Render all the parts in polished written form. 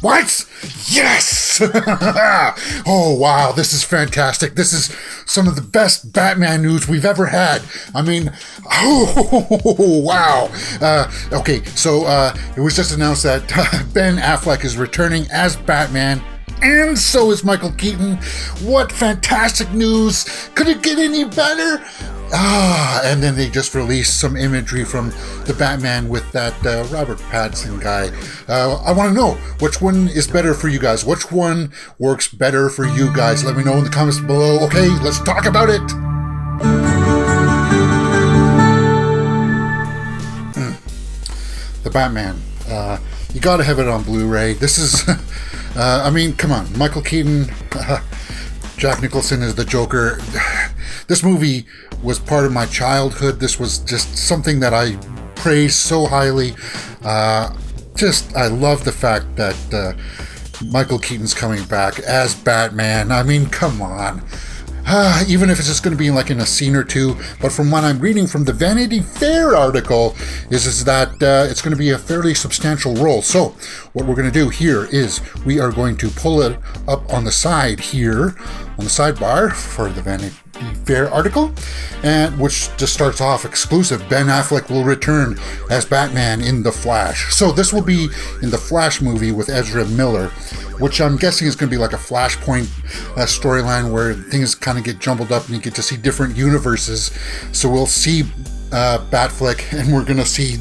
What? Yes! Oh, wow, this is fantastic. This is some of the best Batman news we've ever had. I mean, oh, wow. Okay, so it was just announced that Ben Affleck is returning as Batman, and so is Michael Keaton. What fantastic news! Could it get any better? And then they just released some imagery from the Batman with that Robert Pattinson guy. I want to know, which one is better for you guys? Which one works better for you guys? Let me know in the comments below. Okay, let's talk about it. The Batman. You gotta have it on Blu-ray. This is, I mean, come on. Michael Keaton, Jack Nicholson is the Joker. This movie was part of my childhood. This was just something that I praise so highly. I love the fact that Michael Keaton's coming back as Batman. I mean, come on. Even if it's just going to be like in a scene or two. But from what I'm reading from the Vanity Fair article is that it's going to be a fairly substantial role. So what we're going to do here is we are going to pull it up on the side here, on the sidebar for the Vanity Fair article, and which just starts off exclusive. Ben Affleck will return as Batman in The Flash. So this will be in the Flash movie with Ezra Miller, which I'm guessing is going to be like a Flashpoint storyline where things kind of get jumbled up and you get to see different universes. So we'll see Batfleck, and we're going to see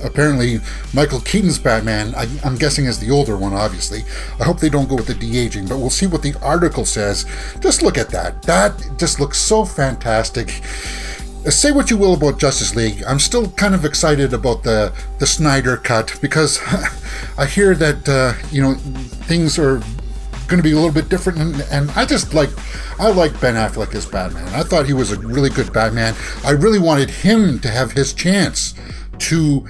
apparently Michael Keaton's Batman. I'm guessing as the older one, obviously. I hope they don't go with the de-aging, but we'll see what the article says. Just look at that. That just looks so fantastic. Say what you will about Justice League, I'm still kind of excited about the Snyder cut, because I hear that things are going to be a little bit different, and I like Ben Affleck as Batman. I thought he was a really good Batman. I really wanted him to have his chance to,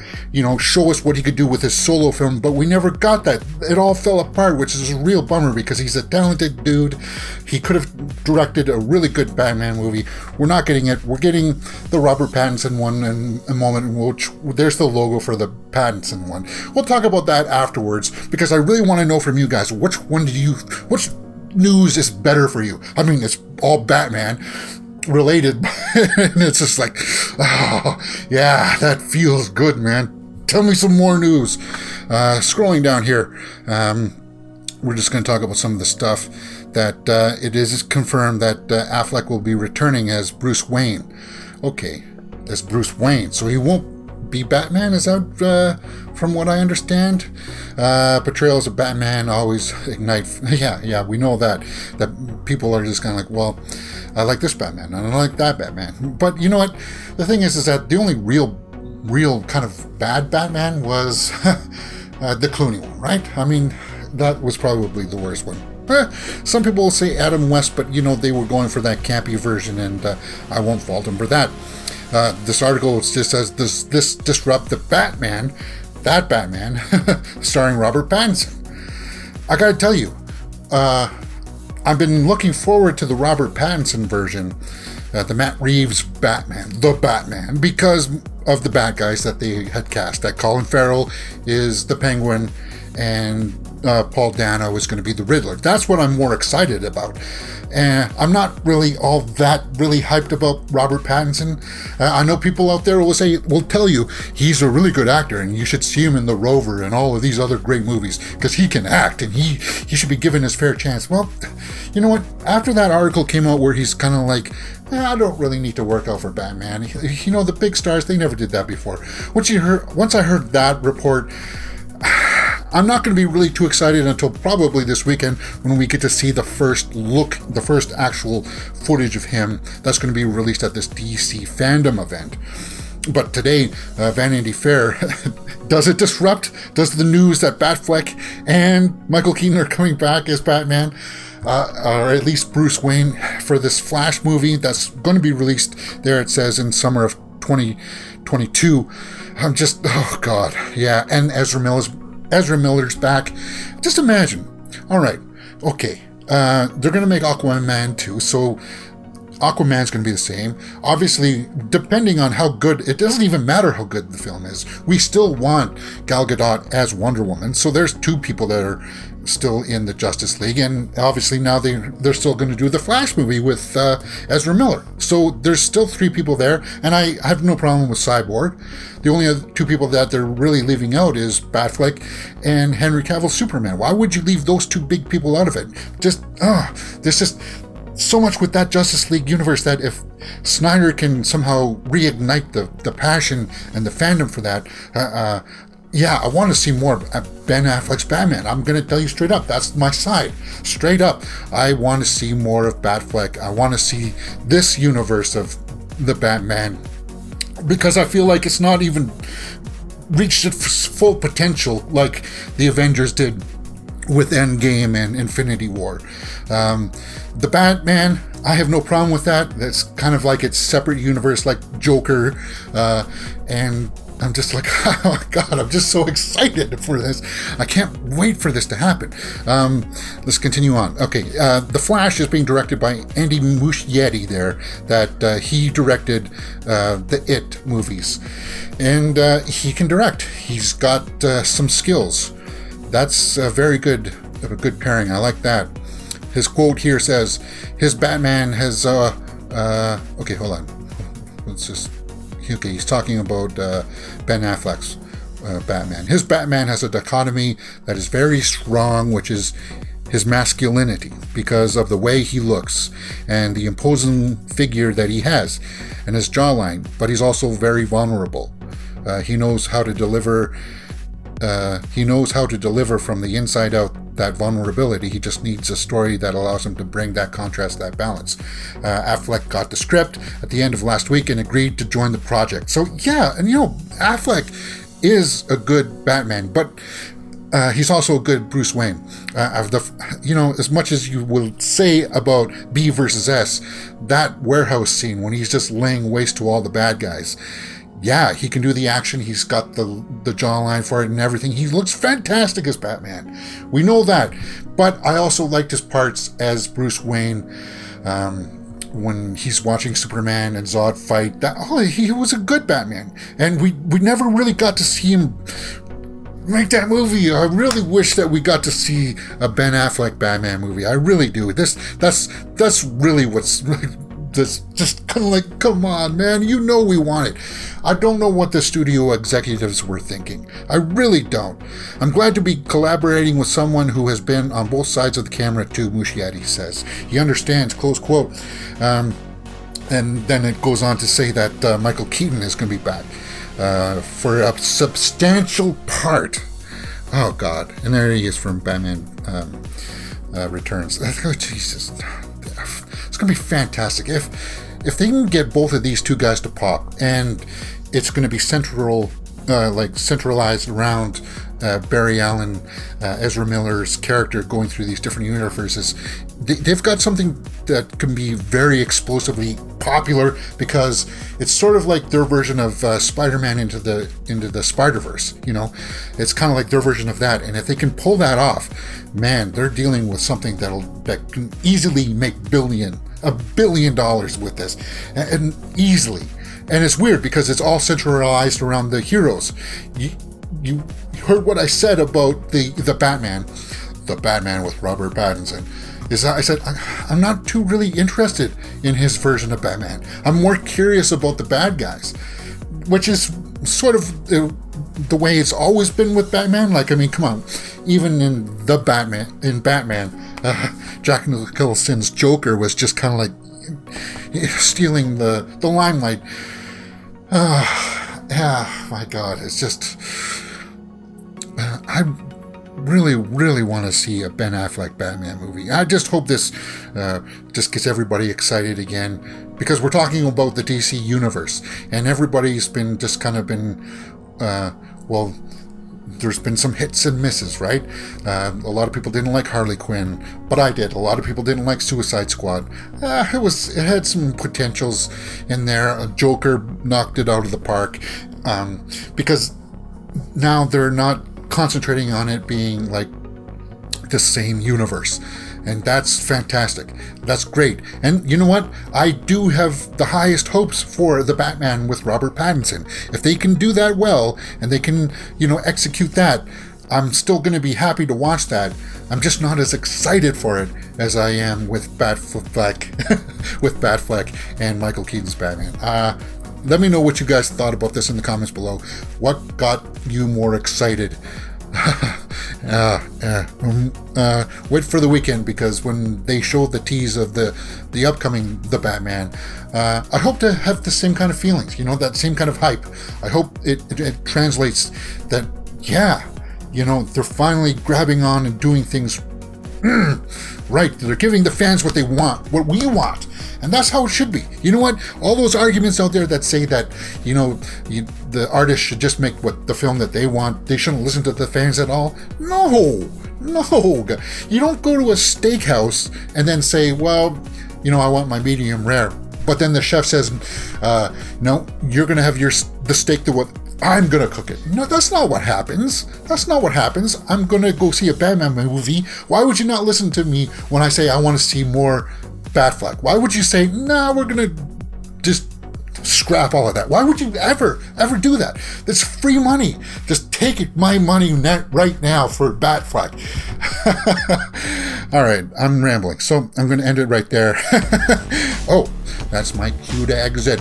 show us what he could do with his solo film, but we never got that. It all fell apart, which is a real bummer because he's a talented dude. He could have directed a really good Batman movie. We're not getting it. We're getting the Robert Pattinson one in a moment, in which there's the logo for the Pattinson one. We'll talk about that afterwards, because I really want to know from you guys, which news is better for you? I mean, it's all Batman related, and it's just like, oh yeah, that feels good, man. Tell me some more news. Scrolling down here, we're just going to talk about some of the stuff that it is confirmed that Affleck will be returning as Bruce Wayne. Okay, as Bruce Wayne, so he won't be Batman, is that from what I understand? Portrayals of Batman always ignite. Yeah, we know that people are just kind of like, well, I like this Batman, and I like that Batman. But you know what? The thing is that the only real kind of bad Batman was the Clooney one, right? I mean, that was probably the worst one. Some people will say Adam West, but they were going for that campy version, and I won't fault them for that. This article just says, does this disrupt that Batman, starring Robert Pattinson? I gotta tell you, I've been looking forward to the Robert Pattinson version, the Matt Reeves Batman, the Batman, because of the bad guys that they had cast. That Colin Farrell is the Penguin, and Paul Dano is going to be the Riddler. That's what I'm more excited about. And I'm not really all that really hyped about Robert Pattinson. I know people out there will tell you he's a really good actor and you should see him in The Rover and all of these other great movies because he can act and he should be given his fair chance. Well, you know what? After that article came out where he's kind of like, I don't really need to work out for Batman. The big stars, they never did that before. Once I heard that report, I'm not going to be really too excited until probably this weekend when we get to see the first actual footage of him that's going to be released at this DC FanDome event. But today, Vanity Fair, does it disrupt? Does the news that Batfleck and Michael Keaton are coming back as Batman, or at least Bruce Wayne, for this Flash movie that's going to be released there, it says, in summer of 2022. I'm just, oh God, yeah, and Ezra Miller's back. Just imagine. All right, okay. They're going to make Aquaman 2, so Aquaman's going to be the same. Obviously, depending on how good, it doesn't even matter how good the film is. We still want Gal Gadot as Wonder Woman. So there's two people that are still in the Justice League, and obviously now they're still going to do the Flash movie with Ezra Miller. So there's still three people there, and I have no problem with Cyborg. The only other two people that they're really leaving out is Batfleck and Henry Cavill Superman. Why would you leave those two big people out of it? There's just so much with that Justice League universe that if Snyder can somehow reignite the passion and the fandom for that, I want to see more Ben Affleck's Batman. I'm going to tell you straight up, that's my side. Straight up, I want to see more of Batfleck. I want to see this universe of the Batman, because I feel like it's not even reached its full potential like the Avengers did with Endgame and Infinity War. The Batman, I have no problem with that. That's kind of like its separate universe, like Joker, and I'm just like, oh my God, I'm just so excited for this. I can't wait for this to happen. Let's continue on. Okay, The Flash is being directed by Andy Muschietti there, that he directed the It movies. And he can direct. He's got some skills. That's a good pairing. I like that. His quote here says, his Batman has, okay, hold on. Let's just, okay, he's talking about Ben Affleck's Batman. His Batman has a dichotomy that is very strong, which is his masculinity, because of the way he looks and the imposing figure that he has and his jawline, but he's also very vulnerable. He knows how to deliver from the inside out that vulnerability. He just needs a story that allows him to bring that contrast, that balance. Affleck got the script at the end of last week and agreed to join the project. So yeah, and Affleck is a good Batman, but he's also a good Bruce Wayne. As much as you will say about B versus S, that warehouse scene when he's just laying waste to all the bad guys, yeah, he can do the action. He's got the jawline for it and everything. He looks fantastic as Batman. We know that. But I also liked his parts as Bruce Wayne when he's watching Superman and Zod fight. He was a good Batman. And we never really got to see him make that movie. I really wish that we got to see a Ben Affleck Batman movie. I really do. That's really what's... just kind of like, come on, man, we want it. I don't know what the studio executives were thinking. I really don't. I'm glad to be collaborating with someone who has been on both sides of the camera too, Muschietti says. He understands, close quote. And then it goes on to say that Michael Keaton is going to be back for a substantial part. Oh, God. And there he is from Batman Returns. Oh, Jesus. It's going to be fantastic. If they can get both of these two guys to pop, and it's going to be centralized around Barry Allen, Ezra Miller's character going through these different universes, they've got something that can be very explosively popular, because it's sort of like their version of Spider-Man into the Spider-Verse. It's kind of like their version of that. And if they can pull that off, man, they're dealing with something that can easily make $1 billion with this, and easily. And it's weird because it's all centralized around the heroes. You heard what I said about the Batman with Robert Pattinson. I said I'm not too really interested in his version of Batman. I'm more curious about the bad guys, which is sort of the way it's always been with Batman. Come on, even in Batman, Jack Nicholson's Joker was just kind of like stealing the limelight. Yeah, my God, it's just I really, really want to see a Ben Affleck Batman movie. I just hope this just gets everybody excited again, because we're talking about the DC universe, and everybody's been there's been some hits and misses, right? A lot of people didn't like Harley Quinn, but I did. A lot of people didn't like Suicide Squad. It had some potentials in there. Joker knocked it out of the park, because now they're not concentrating on it being like the same universe. And that's fantastic. That's great. And you know what? I do have the highest hopes for the Batman with Robert Pattinson. If they can do that well, and they can, execute that, I'm still going to be happy to watch that. I'm just not as excited for it as I am with Batfleck, with Batfleck and Michael Keaton's Batman. Let me know what you guys thought about this in the comments below. What got you more excited? Wait for the weekend, because when they show the tease of the upcoming The Batman, I hope to have the same kind of feelings, that same kind of hype. I hope it translates that, they're finally grabbing on and doing things right. They're giving the fans what they want, what we want. And that's how it should be. You know what? All those arguments out there that say that, the artists should just make the film that they want, they shouldn't listen to the fans at all. No. You don't go to a steakhouse and then say, well, I want my medium rare. But then the chef says, no, you're going to have the steak to what I'm going to cook it. No, that's not what happens. I'm going to go see a Batman movie. Why would you not listen to me when I say I want to see more Batfleck? Why would you say, nah, we're going to just scrap all of that? Why would you ever do that? That's free money. Just take my money right now for Batfleck. All right, I'm rambling, so I'm going to end it right there. Oh, that's my cue to exit.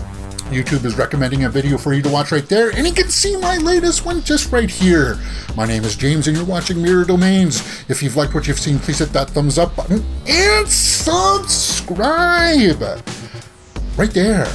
YouTube is recommending a video for you to watch right there, and you can see my latest one just right here. My name is James, and you're watching Mirror Domains. If you've liked what you've seen, please hit that thumbs up button and subscribe right there.